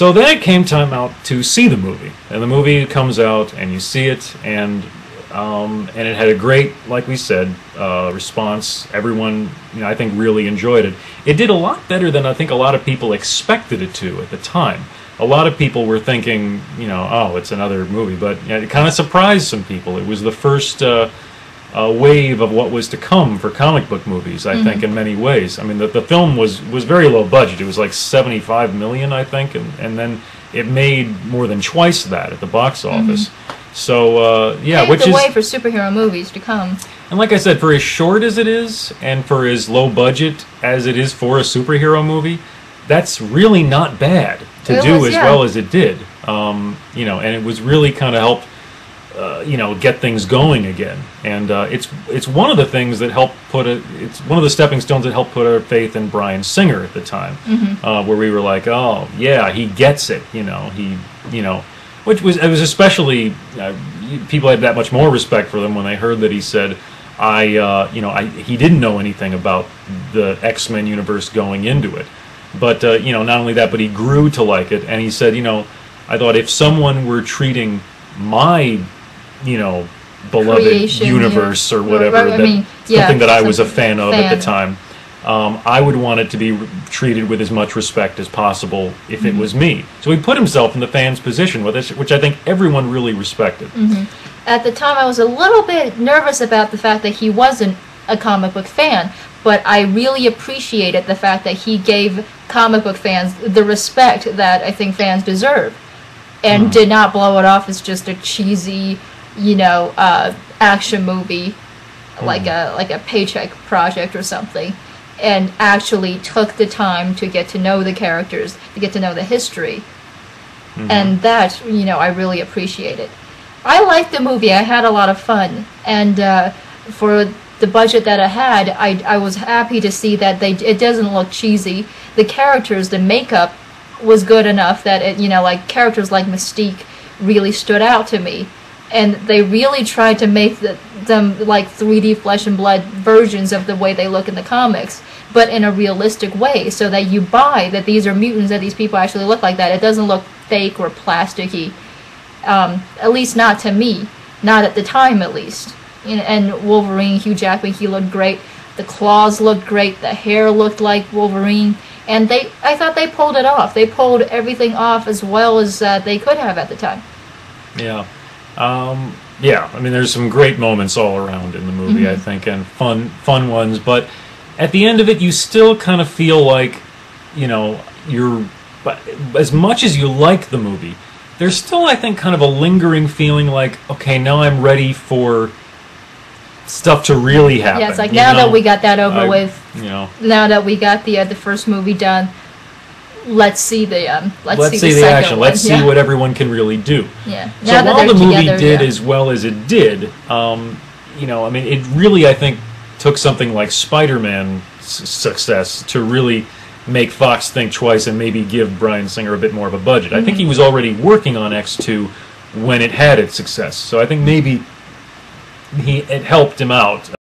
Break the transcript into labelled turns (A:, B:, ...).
A: So then it came time out to see the movie, and the movie comes out, and you see it, and it had a great, like we said, response. Everyone, I think, really enjoyed it. It did a lot better than I think a lot of people expected it to at the time. A lot of people were thinking, oh, it's another movie, but it kind of surprised some people. It was the first wave of what was to come for comic book movies, I think, in many ways. I mean, the film was very low budget. It was like $75 million, I think, and then it made more than twice that at the box office. So, yeah, which is
B: the way for superhero movies to come.
A: And like I said, for as short as it is, and for as low budget as it is for a superhero movie, that's really not bad to do as well as it did. And it was really kind of helped get things going again, and it's one of the things that helped it's one of the stepping stones that helped put our faith in Bryan Singer at the time, where we were like, oh yeah, he gets it, it was especially people had that much more respect for them when they heard that he said, he didn't know anything about the X-Men universe going into it, but not only that, but he grew to like it, and he said, I thought if someone were treating my beloved
B: Creation,
A: universe or whatever, something that I was a fan of at the time, I would want it to be treated with as much respect as possible if it was me. So he put himself in the fan's position with this, which I think everyone really respected.
B: At the time, I was a little bit nervous about the fact that he wasn't a comic book fan, but I really appreciated the fact that he gave comic book fans the respect that I think fans deserve, and did not blow it off as just a cheesy, action movie, like a paycheck project or something, and actually took the time to get to know the characters, to get to know the history, and that, I really appreciate it. I liked the movie. I had a lot of fun, and for the budget that I had, I was happy to see that it doesn't look cheesy. The characters, the makeup was good enough that it, like characters like Mystique really stood out to me, and they really tried to make them like 3D flesh and blood versions of the way they look in the comics, but in a realistic way, so that you buy that these are mutants, that these people actually look like that. It doesn't look fake or plasticky, at least not to me, not at the time at least. And Wolverine, Hugh Jackman, he looked great. The claws looked great. The hair looked like Wolverine. And I thought they pulled it off. They pulled everything off as well as they could have at the time.
A: Yeah. Yeah, I mean, there's some great moments all around in the movie, I think, and fun ones. But at the end of it, you still kind of feel like, but as much as you like the movie, there's still, I think, kind of a lingering feeling like, okay, now I'm ready for stuff to really happen.
B: Yeah, it's like now that we got that over with, now that we got the first movie done, let's see the
A: action. Let's see what everyone can really do.
B: Yeah.
A: So while the movie did as well as it did, I mean, it really, I think, took something like Spider-Man's success to really make Fox think twice and maybe give Bryan Singer a bit more of a budget. I think he was already working on X2 when it had its success, so I think maybe it helped him out.